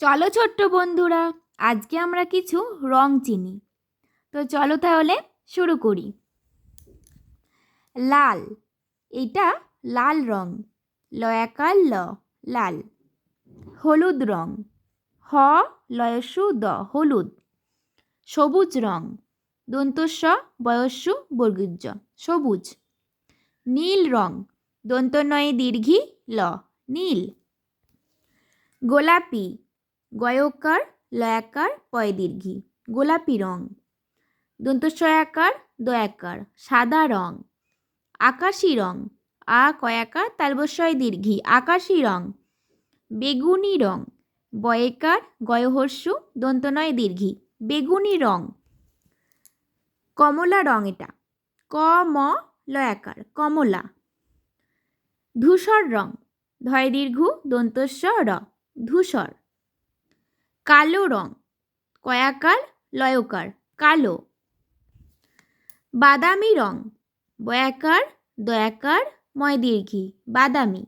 চলো ছোট্ট বন্ধুরা, আজকে আমরা কিছু রং চিনি। তো চলো তাহলে শুরু করি। লাল, এটা লাল রং, লয়াকার ল, লাল। হলুদ রং, হ লয়স্যু দ, হলুদ। সবুজ রং, দন্তস্ব বয়স্যু বর্গীজ, সবুজ। নীল রং, দন্তনয়ে দীর্ঘী ল, নীল। গোলাপি, গয়কার লয়াকার পয় দীর্ঘী, গোলাপি রং। দন্তস্বয়াকার দয়াকার, সাদা রং। আকাশি রং, আ কয়াকার তালবস্বয় দীর্ঘী, আকাশি রং। বেগুনি রং, বয়েকার গয়হস্যু দন্তনয় দীর্ঘী, বেগুনি রং। কমলা রং, এটা ক ম লয়াকার, কমলা। ধূসর রং, ধয় দীর্ঘ দন্তস্ব র, ধূসর। কালো রং, কয়াকার লয়কার, কালো। বাদামি রং, বয়াকার দয়াকার ময় দীর্ঘী, বাদামি।